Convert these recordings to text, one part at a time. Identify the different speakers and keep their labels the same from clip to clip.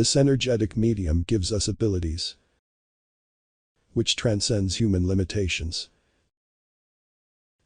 Speaker 1: This energetic medium gives us abilities which transcends human limitations.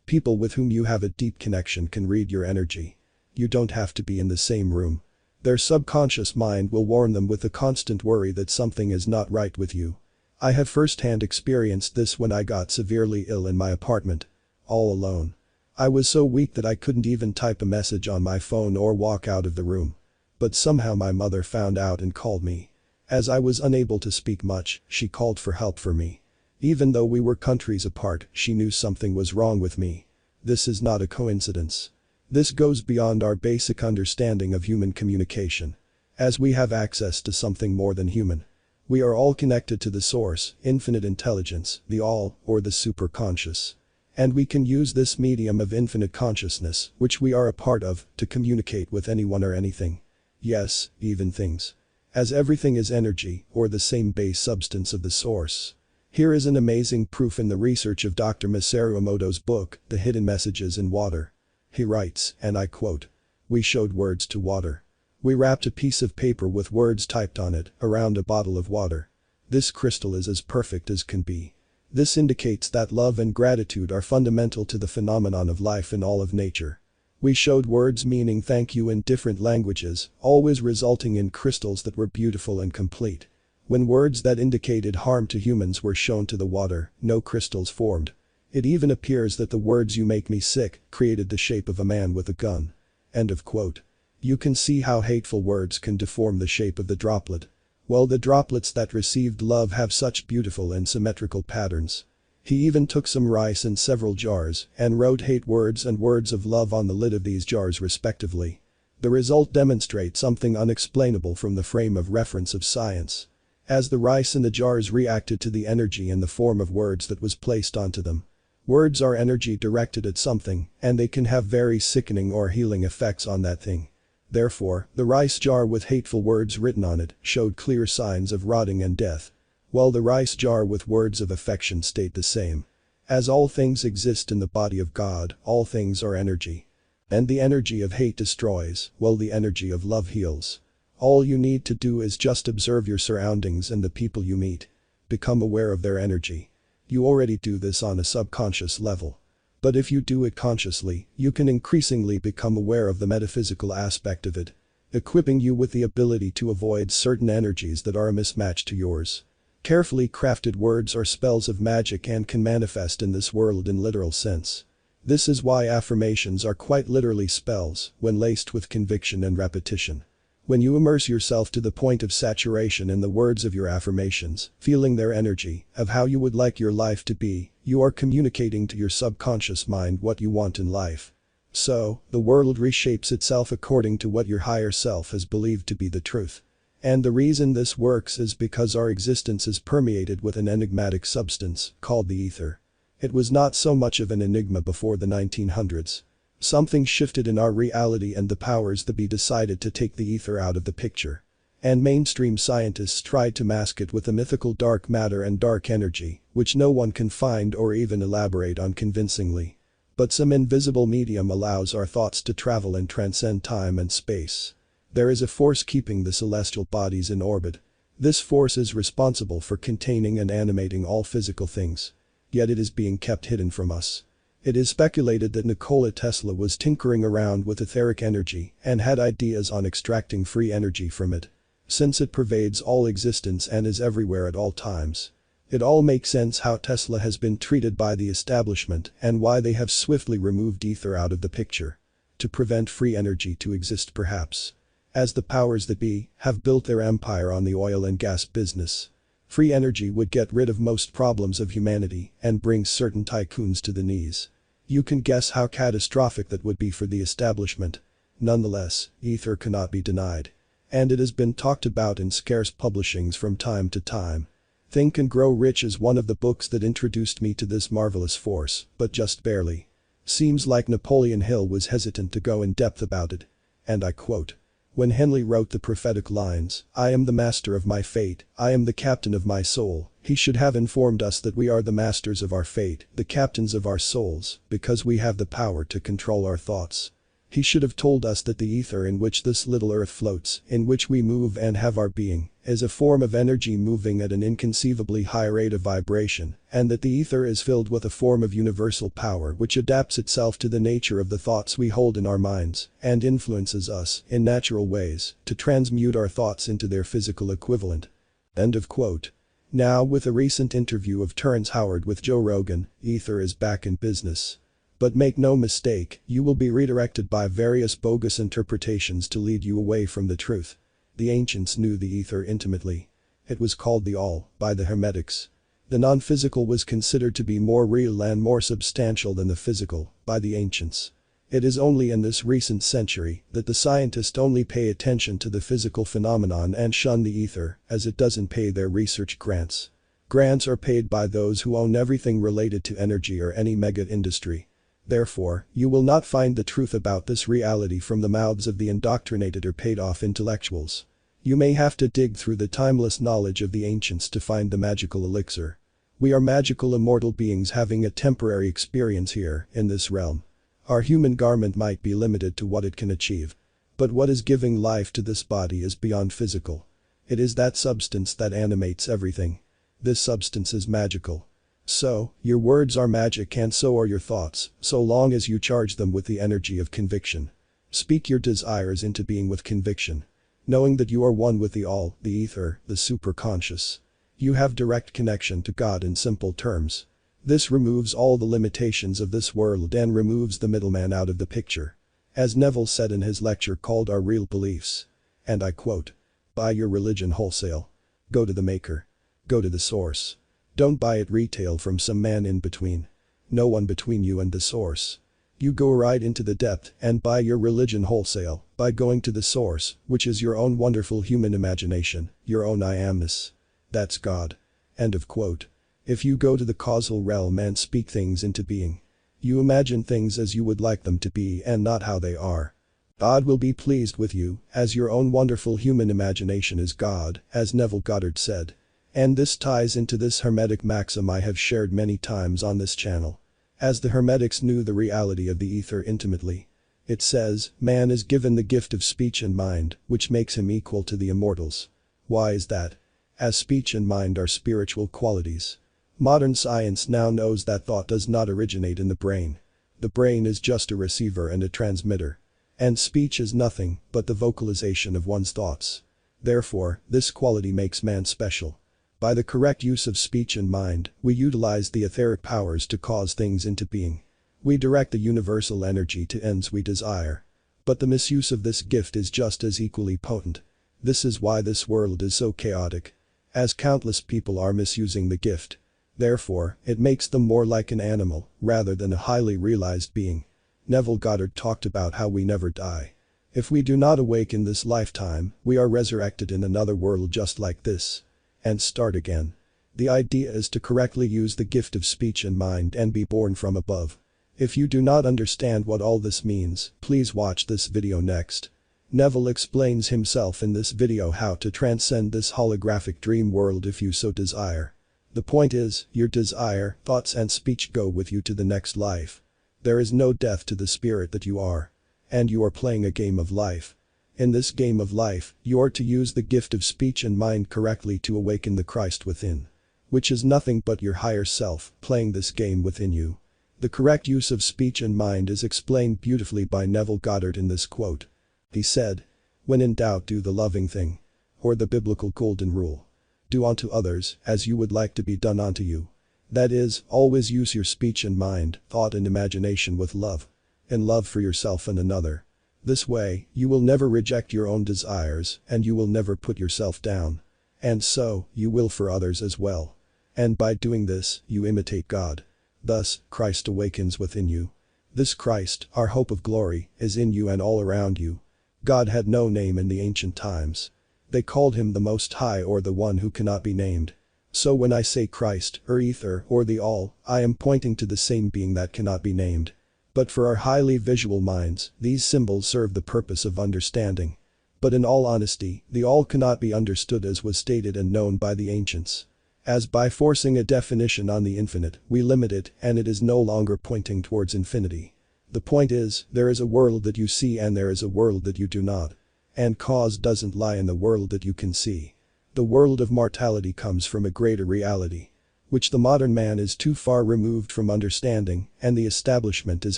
Speaker 1: People with whom you have a deep connection can read your energy. You don't have to be in the same room. Their subconscious mind will warn them with the constant worry that something is not right with you. I have first-hand experienced this when I got severely ill in my apartment. All alone. I was so weak that I couldn't even type a message on my phone or walk out of the room. But somehow my mother found out and called me. As I was unable to speak much, she called for help for me. Even though we were countries apart, she knew something was wrong with me. This is not a coincidence. This goes beyond our basic understanding of human communication. As we have access to something more than human. We are all connected to the source, infinite intelligence, the all, or the superconscious. And we can use this medium of infinite consciousness, which we are a part of, to communicate with anyone or anything. Yes, even things. As everything is energy, or the same base substance of the source. Here is an amazing proof in the research of Dr. Masaru Emoto's book, The Hidden Messages in Water. He writes, and I quote, "We showed words to water. We wrapped a piece of paper with words typed on it, around a bottle of water. This crystal is as perfect as can be. This indicates that love and gratitude are fundamental to the phenomenon of life in all of nature. We showed words meaning thank you in different languages, always resulting in crystals that were beautiful and complete. When words that indicated harm to humans were shown to the water, no crystals formed. It even appears that the words you make me sick created the shape of a man with a gun." End of quote. You can see how hateful words can deform the shape of the droplet. Well, the droplets that received love have such beautiful and symmetrical patterns. He even took some rice in several jars and wrote hate words and words of love on the lid of these jars respectively. The result demonstrates something unexplainable from the frame of reference of science. As the rice in the jars reacted to the energy in the form of words that was placed onto them. Words are energy directed at something, and they can have very sickening or healing effects on that thing. Therefore, the rice jar with hateful words written on it showed clear signs of rotting and death. While the rice jar with words of affection stayed the same. As all things exist in the body of God, all things are energy. And the energy of hate destroys, while the energy of love heals. All you need to do is just observe your surroundings and the people you meet. Become aware of their energy. You already do this on a subconscious level. But if you do it consciously, you can increasingly become aware of the metaphysical aspect of it. Equipping you with the ability to avoid certain energies that are a mismatch to yours. Carefully crafted words are spells of magic and can manifest in this world in literal sense. This is why affirmations are quite literally spells when laced with conviction and repetition. When you immerse yourself to the point of saturation in the words of your affirmations, feeling their energy, of how you would like your life to be, you are communicating to your subconscious mind what you want in life. So, the world reshapes itself according to what your higher self has believed to be the truth. And the reason this works is because our existence is permeated with an enigmatic substance called the ether. It was not so much of an enigma before the 1900s. Something shifted in our reality and the powers that be decided to take the ether out of the picture. And mainstream scientists tried to mask it with the mythical dark matter and dark energy, which no one can find or even elaborate on convincingly. But some invisible medium allows our thoughts to travel and transcend time and space. There is a force keeping the celestial bodies in orbit. This force is responsible for containing and animating all physical things. Yet it is being kept hidden from us. It is speculated that Nikola Tesla was tinkering around with etheric energy and had ideas on extracting free energy from it. Since it pervades all existence and is everywhere at all times. It all makes sense how Tesla has been treated by the establishment and why they have swiftly removed ether out of the picture. To prevent free energy to exist perhaps. As the powers that be have built their empire on the oil and gas business. Free energy would get rid of most problems of humanity and bring certain tycoons to the knees. You can guess how catastrophic that would be for the establishment. Nonetheless, ether cannot be denied. And it has been talked about in scarce publishings from time to time. Think and Grow Rich is one of the books that introduced me to this marvelous force, but just barely. Seems like Napoleon Hill was hesitant to go in depth about it. And I quote. When Henley wrote the prophetic lines, "I am the master of my fate, I am the captain of my soul," he should have informed us that we are the masters of our fate, the captains of our souls, because we have the power to control our thoughts. He should have told us that the ether in which this little earth floats, in which we move and have our being, is a form of energy moving at an inconceivably high rate of vibration, and that the ether is filled with a form of universal power which adapts itself to the nature of the thoughts we hold in our minds, and influences us, in natural ways, to transmute our thoughts into their physical equivalent. End of quote. Now, with a recent interview of Terrence Howard with Joe Rogan, ether is back in business. But make no mistake, you will be redirected by various bogus interpretations to lead you away from the truth. The ancients knew the ether intimately. It was called the all, by the Hermetics. The non-physical was considered to be more real and more substantial than the physical, by the ancients. It is only in this recent century that the scientists only pay attention to the physical phenomenon and shun the ether, as it doesn't pay their research grants. Grants are paid by those who own everything related to energy or any mega industry. Therefore, you will not find the truth about this reality from the mouths of the indoctrinated or paid-off intellectuals. You may have to dig through the timeless knowledge of the ancients to find the magical elixir. We are magical immortal beings having a temporary experience here, in this realm. Our human garment might be limited to what it can achieve. But what is giving life to this body is beyond physical. It is that substance that animates everything. This substance is magical. So, your words are magic and so are your thoughts, so long as you charge them with the energy of conviction. Speak your desires into being with conviction. Knowing that you are one with the all, the ether, the superconscious. You have direct connection to God in simple terms. This removes all the limitations of this world and removes the middleman out of the picture. As Neville said in his lecture called Our Real Beliefs. And I quote. Buy your religion wholesale. Go to the maker. Go to the source. Don't buy it retail from some man in between. No one between you and the source. You go right into the depth and buy your religion wholesale by going to the source, which is your own wonderful human imagination, your own I amness. That's God. End of quote. If you go to the causal realm and speak things into being, you imagine things as you would like them to be and not how they are. God will be pleased with you, as your own wonderful human imagination is God, as Neville Goddard said. And this ties into this Hermetic maxim I have shared many times on this channel. As the Hermetics knew the reality of the ether intimately. It says, man is given the gift of speech and mind, which makes him equal to the immortals. Why is that? As speech and mind are spiritual qualities. Modern science now knows that thought does not originate in the brain. The brain is just a receiver and a transmitter. And speech is nothing but the vocalization of one's thoughts. Therefore, this quality makes man special. By the correct use of speech and mind, we utilize the etheric powers to cause things into being. We direct the universal energy to ends we desire. But the misuse of this gift is just as equally potent. This is why this world is so chaotic. As countless people are misusing the gift. Therefore, it makes them more like an animal, rather than a highly realized being. Neville Goddard talked about how we never die. If we do not awake in this lifetime, we are resurrected in another world just like this. And start again. The idea is to correctly use the gift of speech and mind and be born from above. If you do not understand what all this means, please watch this video next. Neville explains himself in this video how to transcend this holographic dream world if you so desire. The point is, your desire, thoughts and speech go with you to the next life. There is no death to the spirit that you are. And you are playing a game of life. In this game of life, you are to use the gift of speech and mind correctly to awaken the Christ within. Which is nothing but your higher self, playing this game within you. The correct use of speech and mind is explained beautifully by Neville Goddard in this quote. He said, when in doubt do the loving thing. Or the biblical golden rule. Do unto others, as you would like to be done unto you. That is, always use your speech and mind, thought and imagination with love. In love for yourself and another. This way, you will never reject your own desires and you will never put yourself down. And so, you will for others as well. And by doing this, you imitate God. Thus, Christ awakens within you. This Christ, our hope of glory, is in you and all around you. God had no name in the ancient times. They called him the Most High or the One who cannot be named. So when I say Christ, or Ether, or the All, I am pointing to the same being that cannot be named. But for our highly visual minds, these symbols serve the purpose of understanding. But in all honesty, the all cannot be understood as was stated and known by the ancients. As by forcing a definition on the infinite, we limit it and it is no longer pointing towards infinity. The point is, there is a world that you see and there is a world that you do not. And cause doesn't lie in the world that you can see. The world of mortality comes from a greater reality, which the modern man is too far removed from understanding, and the establishment is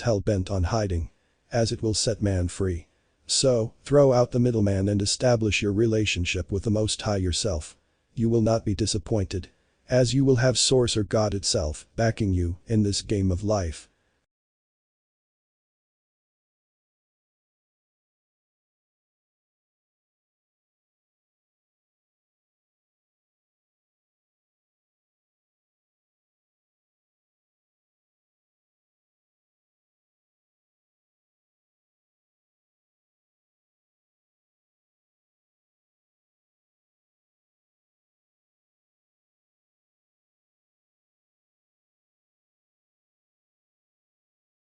Speaker 1: hell-bent on hiding, as it will set man free. So, throw out the middleman and establish your relationship with the Most High yourself. You will not be disappointed, as you will have Source or God itself backing you in this game of life.